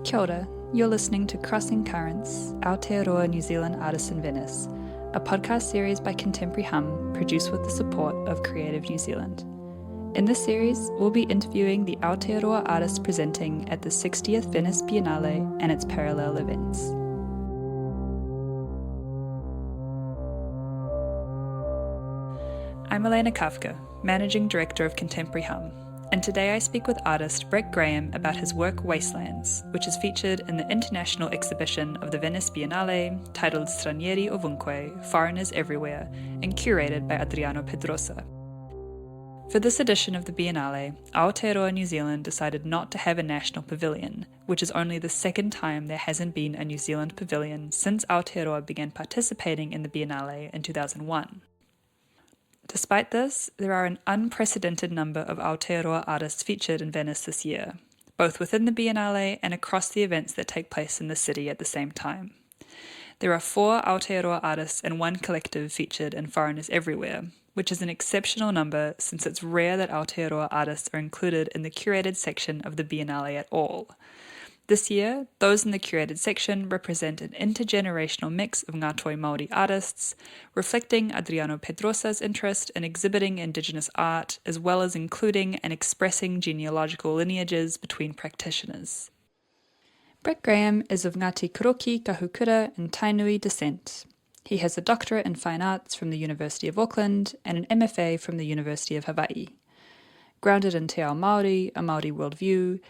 Kia ora, you're listening to Crossing Currents, Aotearoa New Zealand Artists in Venice, a podcast series by Contemporary Hum produced with the support of Creative New Zealand. In this series, we'll be interviewing the Aotearoa artists presenting at the 60th Venice Biennale and its parallel events. I'm Elena Kafka, Managing Director of Contemporary Hum, and today I speak with artist Brett Graham about his work Wastelands, which is featured in the international exhibition of the Venice Biennale titled Stranieri Ovunque, Foreigners Everywhere, and curated by Adriano Pedrosa. For this edition of the Biennale, Aotearoa New Zealand decided not to have a national pavilion, which is only the second time there hasn't been a New Zealand pavilion since Aotearoa began participating in the Biennale in 2001. Despite this, there are an unprecedented number of Aotearoa artists featured in Venice this year, both within the Biennale and across the events that take place in the city at the same time. There are 4 Aotearoa artists and 1 collective featured in Foreigners Everywhere, which is an exceptional number since it's rare that Aotearoa artists are included in the curated section of the Biennale at all. This year, those in the curated section represent an intergenerational mix of Ngāti Māori artists, reflecting Adriano Pedrosa's interest in exhibiting Indigenous art, as well as including and expressing genealogical lineages between practitioners. Brett Graham is of Ngāti Koroki Kahukura and Tainui descent. He has a doctorate in fine arts from the University of Auckland and an MFA from the University of Hawaii. Grounded in Te Ao Māori, a Māori worldview,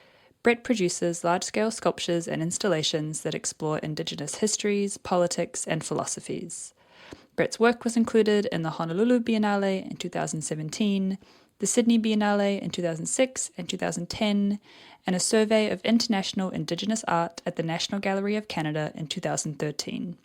Brett produces large-scale sculptures and installations that explore Indigenous histories, politics, and philosophies. Brett's work was included in the Honolulu Biennale in 2017, the Sydney Biennale in 2006 and 2010, and a survey of international Indigenous art at the National Gallery of Canada in 2013.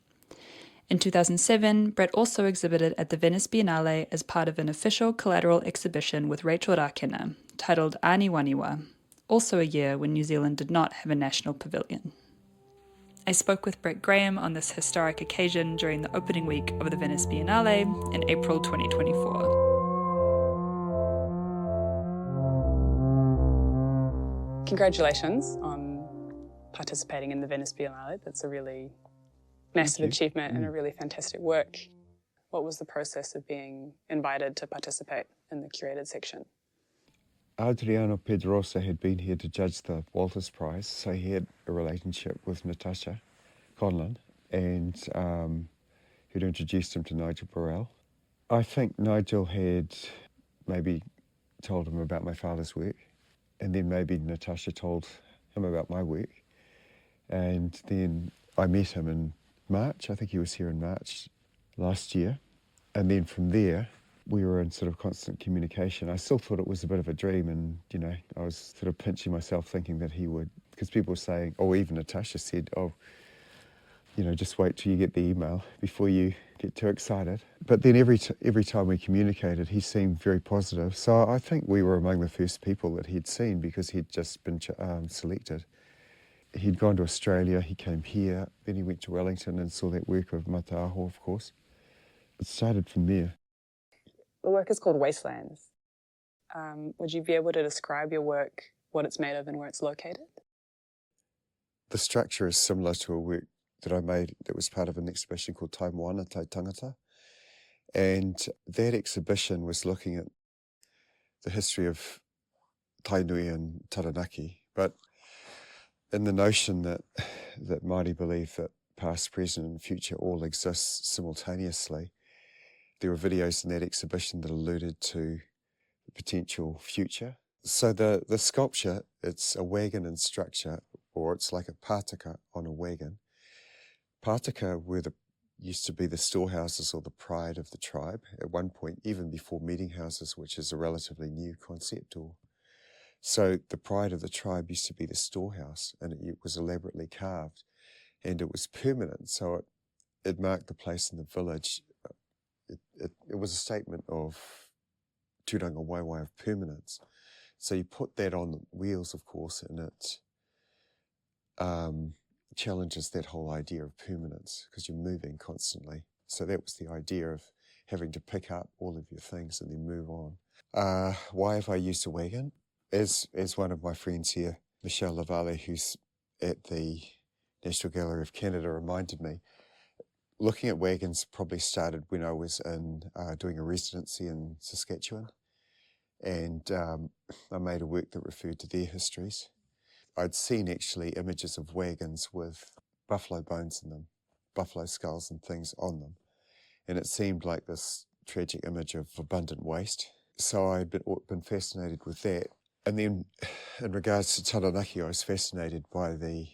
In 2007, Brett also exhibited at the Venice Biennale as part of an official collateral exhibition with Rachel Rakena, titled Aniwaniwa, also a year when New Zealand did not have a national pavilion. I spoke with Brett Graham on this historic occasion during the opening week of the Venice Biennale in April 2024. Congratulations on participating in the Venice Biennale. That's a really massive achievement and a really fantastic work. What was the process of being invited to participate in the curated section? Adriano Pedrosa had been here to judge the Walters Prize, so he had a relationship with Natasha Conlon, and who'd introduced him to Nigel Burrell. I think Nigel had maybe told him about my father's work, and then maybe Natasha told him about my work. And then I met him in March. I think he was here in March last year. And then from there, we were in sort of constant communication. I still thought it was a bit of a dream, and, you know, I was sort of pinching myself thinking that he would, because people were saying, or even Natasha said, oh, you know, just wait till you get the email before you get too excited. But then every time we communicated, he seemed very positive. So I think we were among the first people that he'd seen because he'd just been selected. He'd gone to Australia, he came here, then he went to Wellington and saw that work of Mataaho, of course. It started from there. The work is called Wastelands. Would you be able to describe your work, what it's made of and where it's located? The structure is similar to a work that I made that was part of an exhibition called Tai Moana, Tai Tangata. And that exhibition was looking at the history of Tainui and Taranaki, but in the notion that Māori believe that past, present and future all exist simultaneously. There were videos in that exhibition that alluded to the potential future. So the sculpture, it's a wagon in structure, or it's like a pātaka on a wagon. Pātaka used to be the storehouses or the pride of the tribe at one point, even before meeting houses, which is a relatively new concept. So the pride of the tribe used to be the storehouse, and it was elaborately carved, and it was permanent. So it marked the place in the village. It was a statement of tūranga waiwai of permanence. So you put that on wheels, of course, and it challenges that whole idea of permanence because you're moving constantly. So that was the idea of having to pick up all of your things and then move on. Why have I used a wagon? As one of my friends here, Michelle Lavale, who's at the National Gallery of Canada reminded me, looking at wagons probably started when I was doing a residency in Saskatchewan, and I made a work that referred to their histories. I'd seen actually images of wagons with buffalo bones in them, buffalo skulls and things on them, and it seemed like this tragic image of abundant waste. So I'd been fascinated with that. And then in regards to Taranaki, I was fascinated by the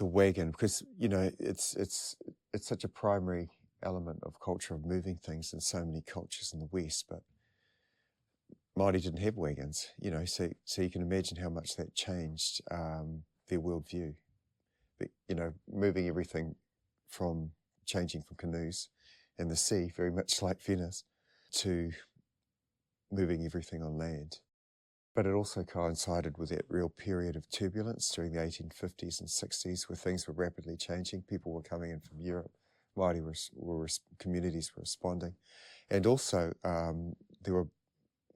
wagon, because, you know, it's such a primary element of culture, of moving things in so many cultures in the West, but Māori didn't have wagons, you know, so you can imagine how much that changed their worldview. But, you know, moving everything changing from canoes and the sea, very much like Venice, to moving everything on land. But it also coincided with that real period of turbulence during the 1850s and 60s, where things were rapidly changing. People were coming in from Europe. Māori communities were responding. And also there were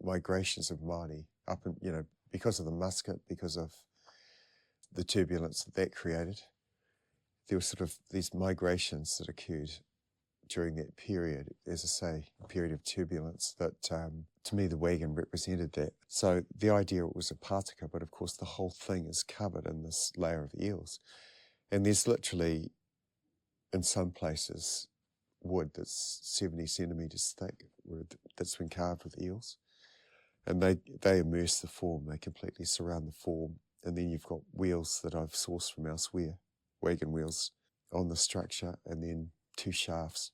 migrations of Māori up, and, you know, because of the musket, because of the turbulence that created, there were sort of these migrations that occurred during that period, as I say, a period of turbulence that, to me, the wagon represented that. So the idea it was a pataka, but of course the whole thing is covered in this layer of eels. And there's literally, in some places, wood that's 70 centimetres thick that's been carved with eels. And they immerse the form, they completely surround the form. And then you've got wheels that I've sourced from elsewhere, wagon wheels on the structure, and then 2 shafts.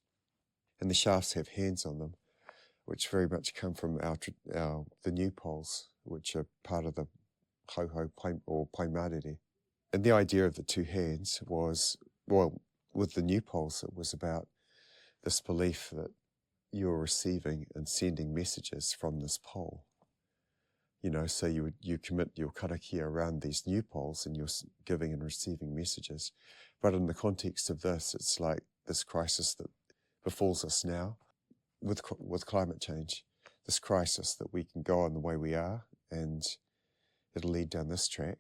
And the shafts have hands on them, which very much come from the new poles, which are part of the ho-ho or paimarere. And the idea of the 2 hands was, well, with the new poles, it was about this belief that you're receiving and sending messages from this pole. You know, so you commit your karakia around these new poles, and you're giving and receiving messages. But in the context of this, it's like this crisis that befalls us now with climate change, this crisis that we can go on the way we are and it'll lead down this track,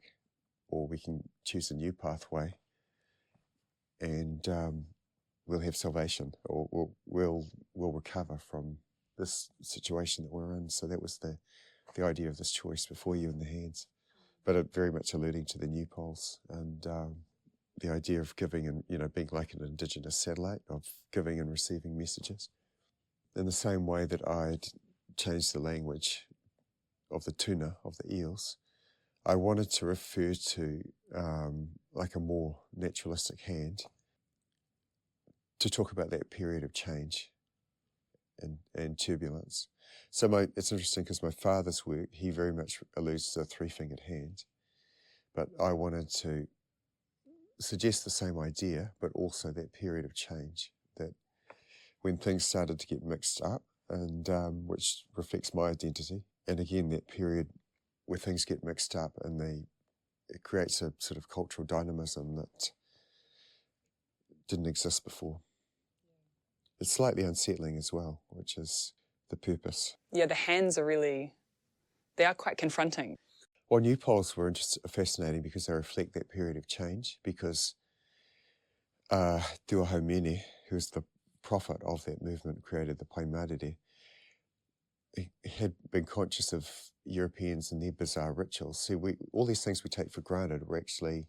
or we can choose a new pathway and we'll have salvation, or we'll recover from this situation that we're in. So that was the idea of this choice before you in the hands, but it very much alluding to the new poles and the idea of giving and, you know, being like an indigenous satellite of giving and receiving messages. In the same way that I'd changed the language of the tuna, of the eels, I wanted to refer to like a more naturalistic hand to talk about that period of change and turbulence. So it's interesting because my father's work, he very much alludes to a 3-fingered hand, but I wanted to suggest the same idea, but also that period of change, that when things started to get mixed up, and which reflects my identity, and again that period where things get mixed up and it creates a sort of cultural dynamism that didn't exist before. It's slightly unsettling as well, which is the purpose. Yeah, the hands they are quite confronting. Well, new poles were fascinating because they reflect that period of change, because Te Wahomene, who's the prophet of that movement, created the paimarere. He had been conscious of Europeans and their bizarre rituals. See, all these things we take for granted were actually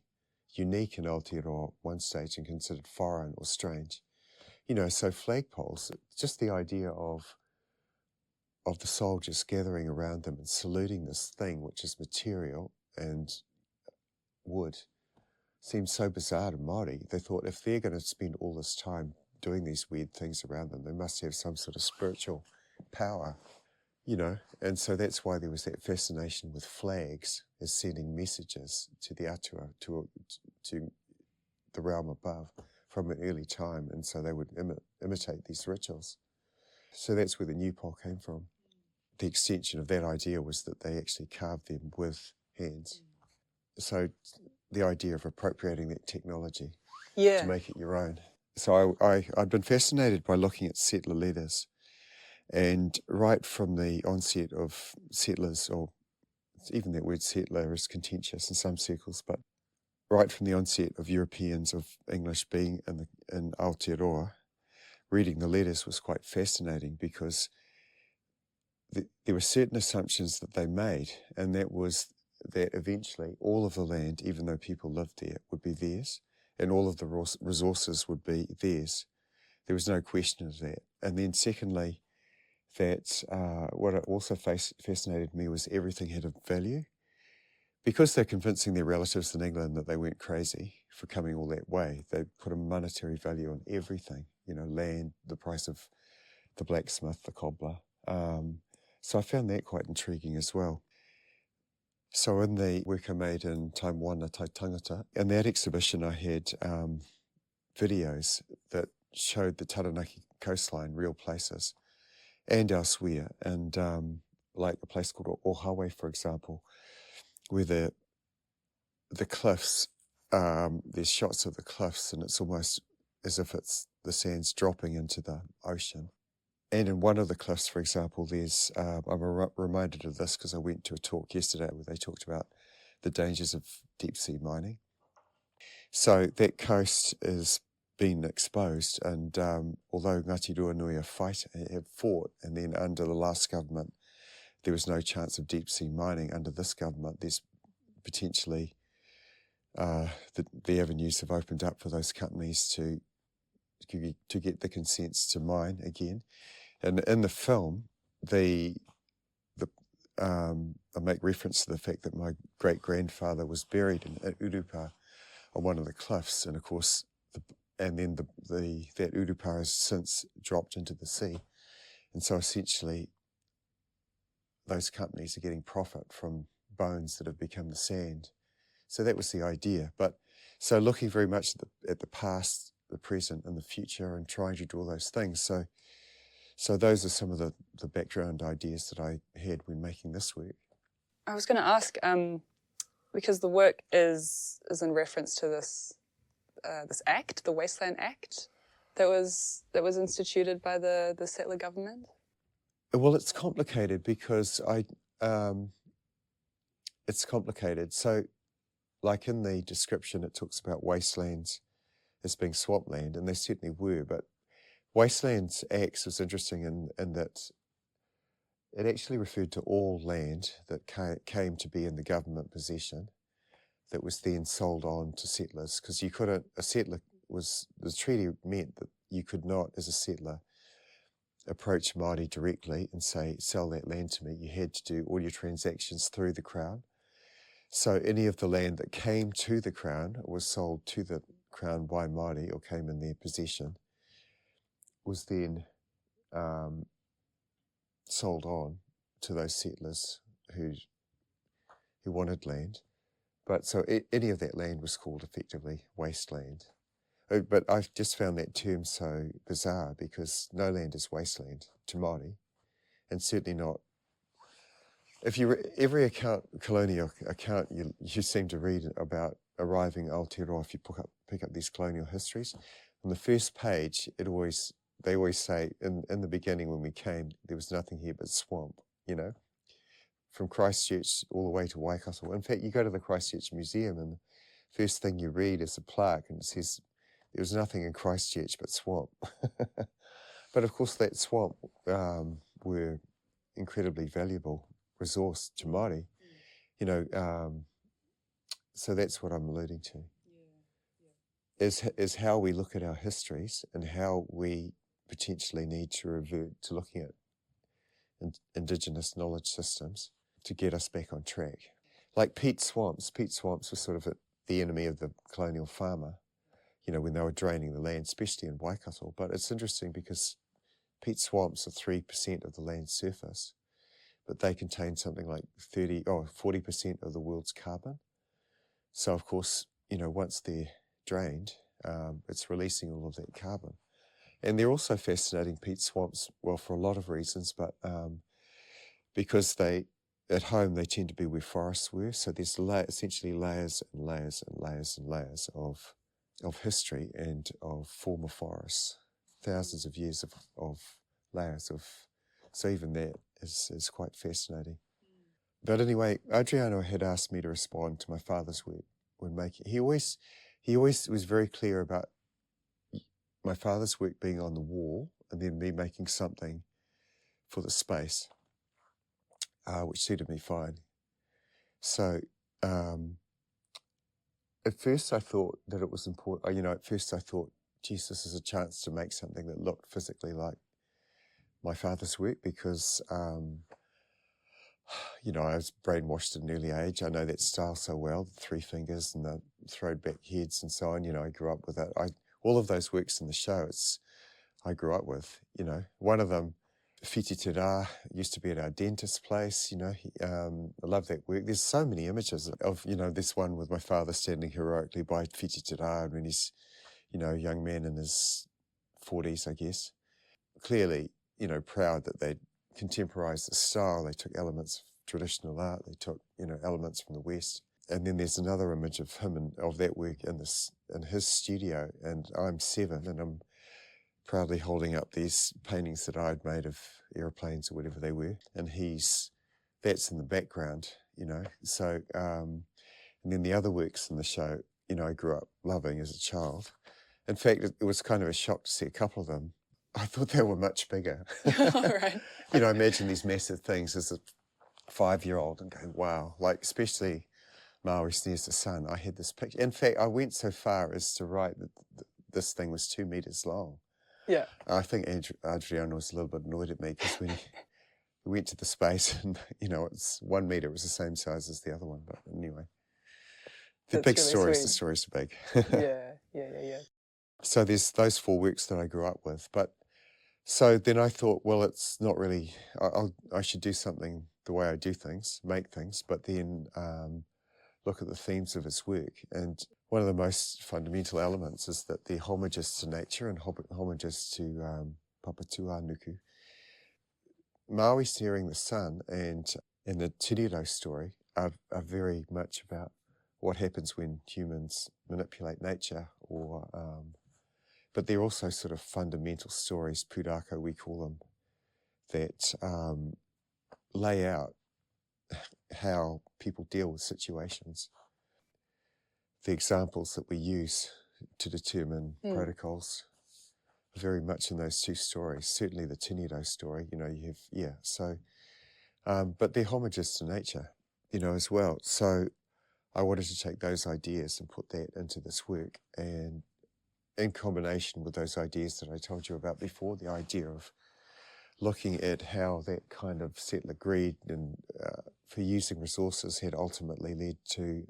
unique in Aotearoa at one stage and considered foreign or strange. You know, so flagpoles, just the idea of the soldiers gathering around them and saluting this thing, which is material and wood, seemed so bizarre to Māori. They thought if they're going to spend all this time doing these weird things around them, they must have some sort of spiritual power, you know. And so that's why there was that fascination with flags as sending messages to the atua, to the realm above from an early time. And so they would imitate these rituals. So that's where the new pole came from. The extension of that idea was that they actually carved them with hands. So the idea of appropriating that technology to make it your own. So I'd been fascinated by looking at settler letters, and right from the onset of settlers, or even that word settler is contentious in some circles, but right from the onset of Europeans, of English being in Aotearoa, reading the letters was quite fascinating because there were certain assumptions that they made, and that was that eventually all of the land, even though people lived there, would be theirs, and all of the resources would be theirs. There was no question of that. And then secondly, that what also fascinated me was everything had a value. Because they're convincing their relatives in England that they weren't crazy for coming all that way, they put a monetary value on everything, land, the price of the blacksmith, the cobbler. So I found that quite intriguing as well. So in the work I made in Tainui, Tangata, in that exhibition I had videos that showed the Taranaki coastline, real places, and elsewhere, and like a place called Ohawe, for example, where the cliffs, there's shots of the cliffs, and it's almost as if it's the sand's dropping into the ocean. And in one of the cliffs, for example, there's, I'm reminded of this because I went to a talk yesterday where they talked about the dangers of deep sea mining. So that coast is being exposed, and although Ngāti Nui have fought, and then under the last government, there was no chance of deep sea mining. Under this government, there's potentially the avenues have opened up for those companies to get the consents to mine again. And in the film, I make reference to the fact that my great-grandfather was buried in Urupa on one of the cliffs, and of course, that Urupa has since dropped into the sea. And so essentially, those companies are getting profit from bones that have become the sand. So that was the idea. But so looking very much at the past, the present, and the future, and trying to do all those things. So those are some of the background ideas that I had when making this work. I was going to ask, because the work is in reference to this act, the Wasteland Act, that was instituted by the settler government. Well, it's complicated because it's complicated. So, like in the description, it talks about wastelands as being swampland, and they certainly were. But Wastelands Acts was interesting in that it actually referred to all land that came to be in the government possession that was then sold on to settlers, because the treaty meant that you could not, as a settler, approach Māori directly and say, sell that land to me. You had to do all your transactions through the Crown. So any of the land that came to the Crown, was sold to the Crown by Māori or came in their possession, was then sold on to those settlers who wanted land. But so any of that land was called effectively wasteland. But I've just found that term so bizarre because no land is wasteland to Māori, and certainly not. If every colonial account you seem to read about arriving in Aotearoa, if you pick up these colonial histories, on the first page they always say in the beginning when we came there was nothing here but swamp, from Christchurch all the way to Waikato. In fact, you go to the Christchurch Museum and the first thing you read is a plaque and it says there was nothing in Christchurch but swamp. But of course that swamp were incredibly valuable resource to Māori, so that's what I'm alluding to. Is how we look at our histories and how we potentially need to revert to looking at Indigenous knowledge systems to get us back on track. Like peat swamps were sort of the enemy of the colonial farmer, when they were draining the land, especially in Waikato. But it's interesting because peat swamps are 3% of the land's surface, but they contain something like 40% of the world's carbon. So of course, once they're drained, it's releasing all of that carbon. And they're also fascinating, peat swamps, well, for a lot of reasons, but because at home they tend to be where forests were, so there's essentially layers and layers and layers and layers of history and of former forests, thousands of years of layers of, so even that is quite fascinating. But anyway, Adriano had asked me to respond to my father's work, when making. He always was very clear about my father's work being on the wall and then me making something for the space, which suited me fine. So at first I thought that it was important. At first I thought, geez, this is a chance to make something that looked physically like my father's work because, I was brainwashed at an early age. I know that style so well, the three fingers and the throwed back heads and so on. I grew up with it. All of those works in the show, I grew up with, One of them, Whiti Te Rā, used to be at our dentist's place, I love that work. There's so many images of, this one with my father standing heroically by Whiti Te Rā when he's, a young man in his 40s, I guess. Clearly, proud that they'd contemporized the style. They took elements of traditional art. They took, elements from the West. And then there's another image of him and of that work in his studio. And I'm 7 and I'm proudly holding up these paintings that I'd made of airplanes or whatever they were. And that's in the background, So, and then the other works in the show, I grew up loving as a child. In fact, it was kind of a shock to see a couple of them. I thought they were much bigger. Right. Imagine these massive things as a 5-year-old and going, wow, like especially Maori Snares the Sun. I had this picture. In fact, I went so far as to write that this thing was 2 meters long. Yeah. I think Adriano was a little bit annoyed at me because when we went to the space and, it's 1 meter, it was the same size as the other one. But anyway, the big really stories, sweet. the stories are big. Yeah. So there's those 4 works that I grew up with. But so then I thought, well, it's not really, I should do something the way I do things, make things, but then look at the themes of his work. And one of the most fundamental elements is that they're homages to nature and homages to Papatua Nuku. Maui Snaring the Sun and the Tiriro story are very much about what happens when humans manipulate nature but they're also sort of fundamental stories, pūrākau we call them, that lay out how people deal with situations. The examples that we use to determine protocols are very much in those 2 stories. Certainly the Tiriro story, but they're homages to nature, as well. So I wanted to take those ideas and put that into this work, and in combination with those ideas that I told you about before, the idea of looking at how that kind of settler greed and for using resources had ultimately led to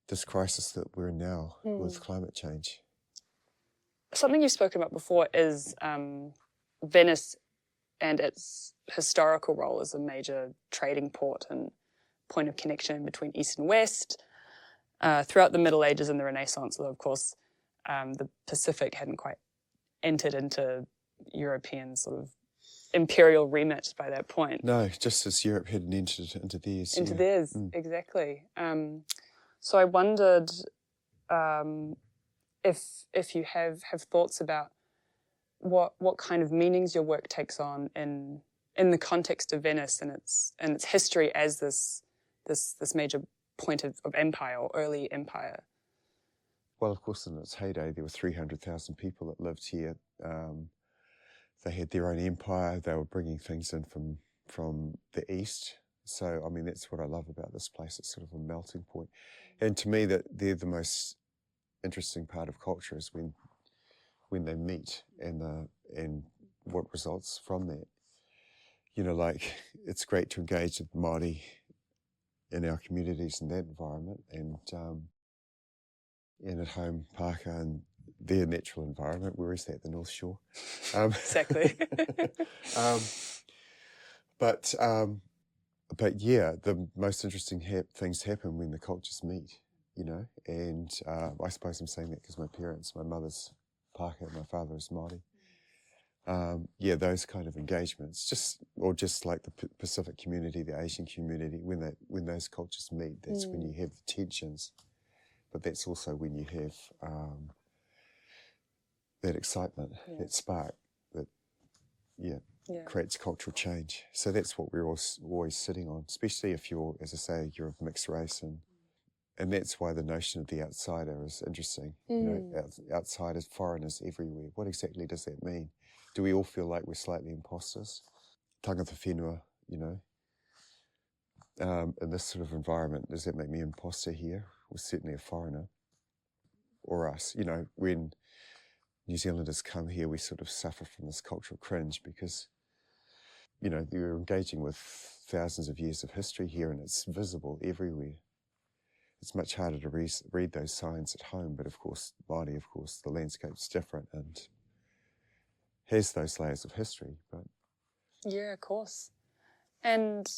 this crisis that we're in now with climate change. Something you've spoken about before is Venice and its historical role as a major trading port and point of connection between East and West. Throughout the Middle Ages and the Renaissance, although of course the Pacific hadn't quite entered into European sort of imperial remit by that point. No, just as Europe hadn't entered into theirs. Into theirs, exactly. So I wondered if you have thoughts about what kind of meanings your work takes on in the context of Venice and its history as this major point of empire or early empire. Well, of course, in its heyday, there were 300,000 people that lived here. They had their own empire. They were bringing things in from the east. So, I mean, that's what I love about this place. It's sort of a melting point. And to me, that they're the most interesting part of culture is when they meet and what results from that. Like it's great to engage with Māori in our communities in that environment and at home, Pāka and their natural environment. Where is that? The North Shore. Exactly. But yeah, the most interesting things happen when the cultures meet, and I suppose I'm saying that because my mother's Pāka and my father is Māori. Those kind of engagements, just like the Pacific community, the Asian community, when those cultures meet, that's when you have the tensions, but that's also when you have that excitement, that spark that creates cultural change. So that's what we're always sitting on, especially if you're, as I say, you're of mixed race And that's why the notion of the outsider is interesting. You know, outsiders, foreigners everywhere. What exactly does that mean? Do we all feel like we're slightly imposters? Tangata whenua, you know. In this sort of environment, does that make me an imposter here? Or certainly a foreigner. Or us. You know, when New Zealanders come here, we sort of suffer from this cultural cringe because, you know, you're engaging with thousands of years of history here and it's visible everywhere. It's much harder to read those signs at home, but of course, Māori, of course, the landscape's different and has those layers of history. But yeah, of course. And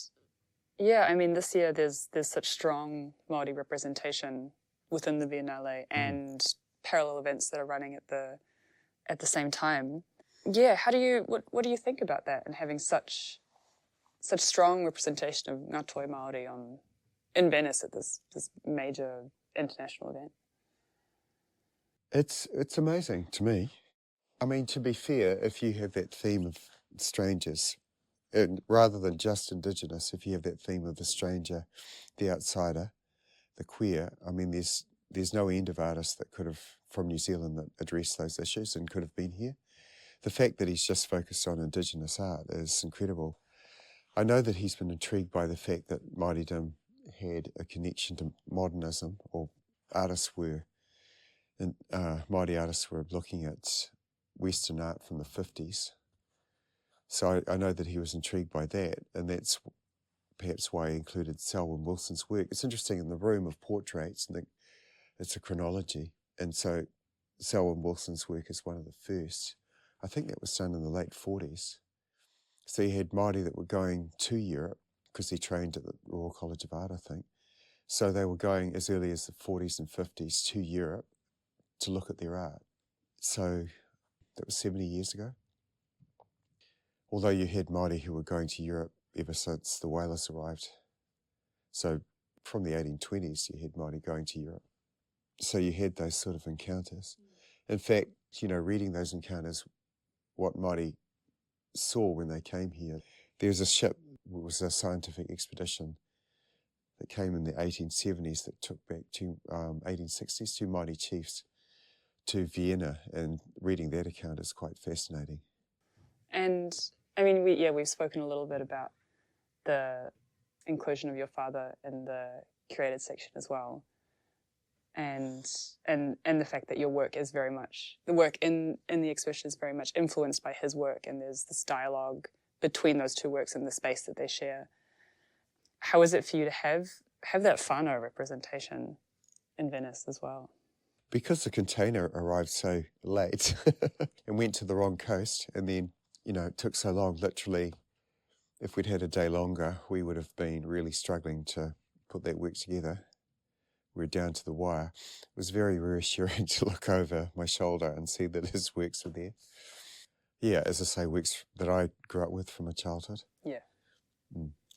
yeah, I mean, this year there's such strong Māori representation within the Biennale and parallel events that are running at the same time. Yeah, what do you think about that and having such strong representation of ngā toi Māori in Venice at this major international event? it's amazing to me. I mean, to be fair, if you have that theme of strangers, and rather than just Indigenous, if you have that theme of the stranger, the outsider, the queer, I mean, there's no end of artists that could have, from New Zealand, that addressed those issues and could have been here. The fact that he's just focused on Indigenous art is incredible. I know that he's been intrigued by the fact that Māoridom had a connection to modernism, or artists were, and Māori artists were looking at Western art from the 50s. So I know that he was intrigued by that, and that's perhaps why he included Selwyn Wilson's work. It's interesting, in the room of portraits, and it's a chronology, and so Selwyn Wilson's work is one of the first. I think that was done in the late 40s. So you had Māori that were going to Europe, because he trained at the Royal College of Art, I think. So they were going as early as the 40s and 50s to Europe to look at their art. So that was 70 years ago. Although you had Māori who were going to Europe ever since the whalers arrived. So from the 1820s, you had Māori going to Europe. So you had those sort of encounters. In fact, you know, reading those encounters, what Māori saw when they came here, there was a ship, it was a scientific expedition that came in the 1870s that took back to 1860s, two Māori chiefs to Vienna, and reading that account is quite fascinating. And I mean, we've spoken a little bit about the inclusion of your father in the curated section as well, and the fact that your work is very much, the work in the exhibition is very much influenced by his work, and there's this dialogue between those two works and the space that they share. How is it for you to have that whānau representation in Venice as well? Because the container arrived so late and went to the wrong coast, and then, you know, it took so long. Literally, if we'd had a day longer, we would have been really struggling to put that work together. We're down to the wire. It was very reassuring to look over my shoulder and see that his works were there. Yeah, as I say, works that I grew up with from my childhood. Yeah.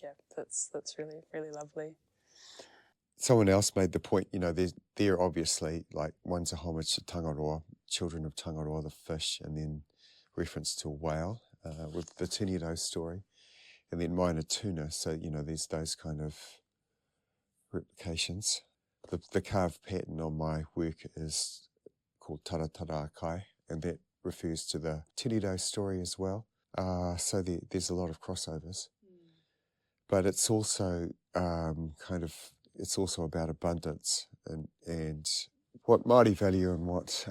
Yeah, that's really, really lovely. Someone else made the point, you know, they're obviously, like, one's a homage to Tangaroa, children of Tangaroa, the fish, and then reference to a whale with the Tinido story, and then mine are tuna. So, you know, there's those kind of replications. The carved pattern on my work is called Taratara Kai, and that refers to the Tinido story as well. So there's a lot of crossovers. But it's also it's also about abundance and what Māori value and what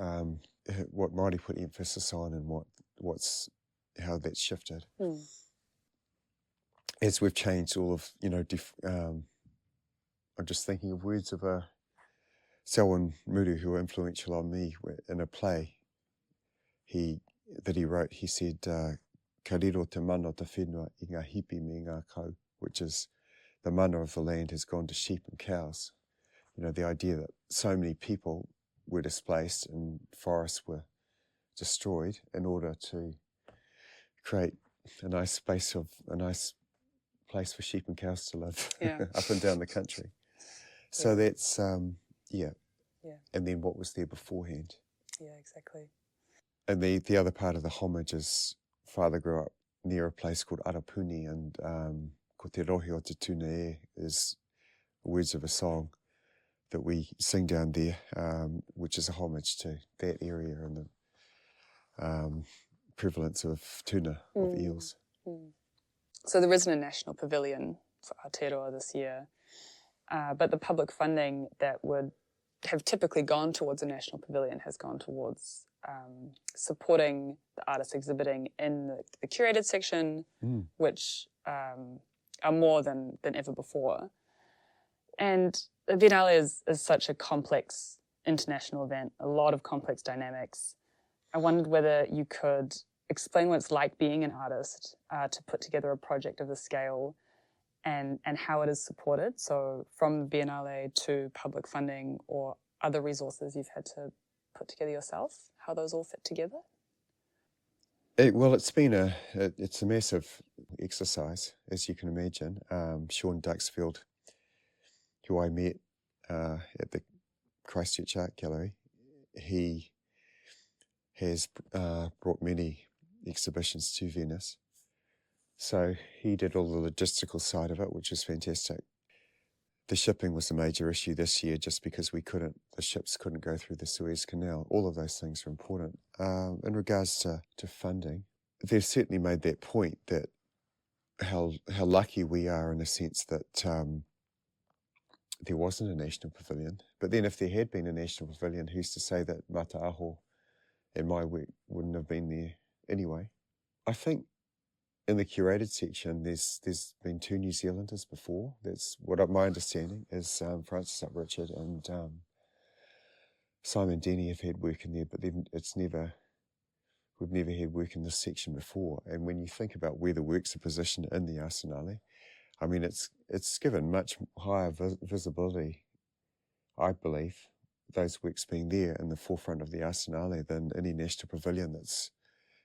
Māori put emphasis on, and how that's shifted. As we've changed all of, you know, I'm just thinking of words of a Selwyn Muru who were influential on me in a play that he wrote. He said, "Ka riro te mana te whenua I ngā hipi me ngā kau," which is the mana of the land has gone to sheep and cows. You know, the idea that so many people were displaced and forests were destroyed in order to create a nice place for sheep and cows to live up and down the country. So that's, yeah. And then what was there beforehand. Yeah, exactly. And the other part of the homage is father grew up near a place called Arapuni, and ko te rohi o te tuna e is words of a song that we sing down there, which is a homage to that area and the prevalence of tuna, of eels. So there isn't a national pavilion for Aotearoa this year, but the public funding that would have typically gone towards a national pavilion has gone towards supporting the artists exhibiting in the curated section, which are more than ever before. And the Biennale is such a complex international event, a lot of complex dynamics. I wondered whether you could explain what it's like being an artist, to put together a project of this scale and how it is supported. So from the Biennale to public funding or other resources you've had to put together yourself, how those all fit together? Well, it's been it's a massive exercise, as you can imagine. Sean Duxfield, who I met at the Christchurch Art Gallery, he has brought many exhibitions to Venice. So he did all the logistical side of it, which is fantastic. The shipping was a major issue this year just because the ships couldn't go through the Suez Canal. All of those things are important. In regards to funding, they've certainly made that point that how lucky we are in the sense that there wasn't a national pavilion. But then if there had been a national pavilion, who's to say that Mataaho and my work wouldn't have been there anyway? I think in the curated section, there's been 2 New Zealanders before. That's what my understanding is. Francis Uprichard and Simon Denny have had work in there, but then we've never had work in this section before. And when you think about where the works are positioned in the Arsenale, I mean, it's given much higher visibility, I believe, those works being there in the forefront of the Arsenale than any national pavilion that's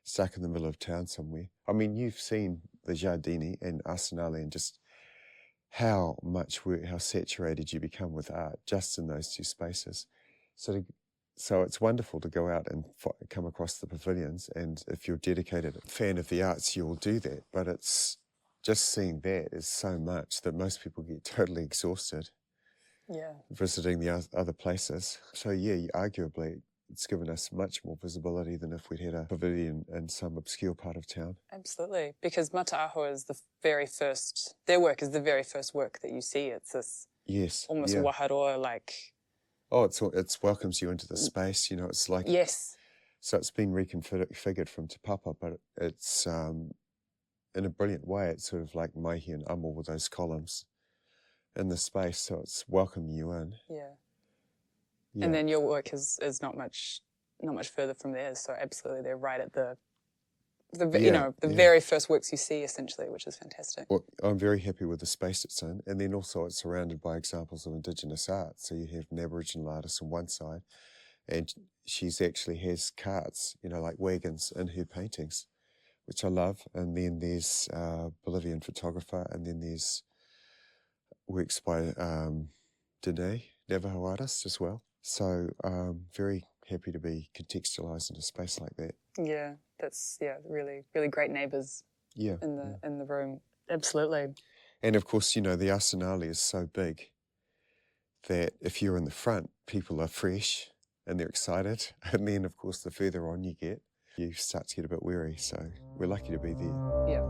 stuck in the middle of town somewhere. I mean, you've seen the Giardini and Arsenale and just how much work, how saturated you become with art just in those 2 spaces. So it's wonderful to go out and come across the pavilions, and if you're a dedicated fan of the arts, you'll do that. But it's just seeing that is so much that most people get totally exhausted visiting the other places. So yeah, arguably, it's given us much more visibility than if we'd had a pavilion in some obscure part of town. Absolutely, because Mataaho is their work is the very first work that you see. It's this almost waharoa like. Oh, it welcomes you into the space, it's like. Yes. So it's been reconfigured from Te Papa, but it's, in a brilliant way, it's sort of like Maihi and Amo with those columns in the space, so it's welcoming you in. Yeah. And then your work is not much further from theirs. So absolutely, they're right at the very first works you see, essentially, which is fantastic. Well, I'm very happy with the space it's in, and then also it's surrounded by examples of Indigenous art. So you have an Aboriginal artist on one side, and she's actually has carts, like wagons in her paintings, which I love. And then there's Bolivian photographer, and then there's works by Dene, Navajo artist as well. So very happy to be contextualised in a space like that. Yeah, that's really, really great neighbours in the room. Absolutely. And of course, the Arsenale is so big that if you're in the front, people are fresh and they're excited. And then, of course, the further on you get, you start to get a bit weary. So we're lucky to be there. Yeah.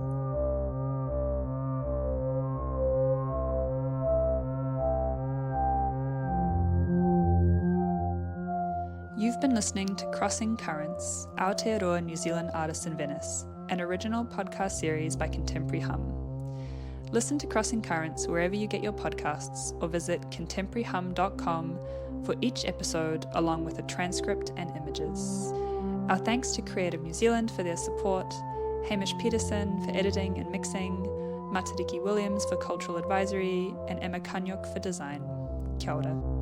You've been listening to Crossing Currents, Aotearoa New Zealand Artists in Venice, an original podcast series by Contemporary Hum. Listen to Crossing Currents wherever you get your podcasts, or visit contemporaryhum.com for each episode along with a transcript and images. Our thanks to Creative New Zealand for their support, Hamish Peterson for editing and mixing, Matariki Williams for cultural advisory, and Emma Kanyuk for design. Kia ora.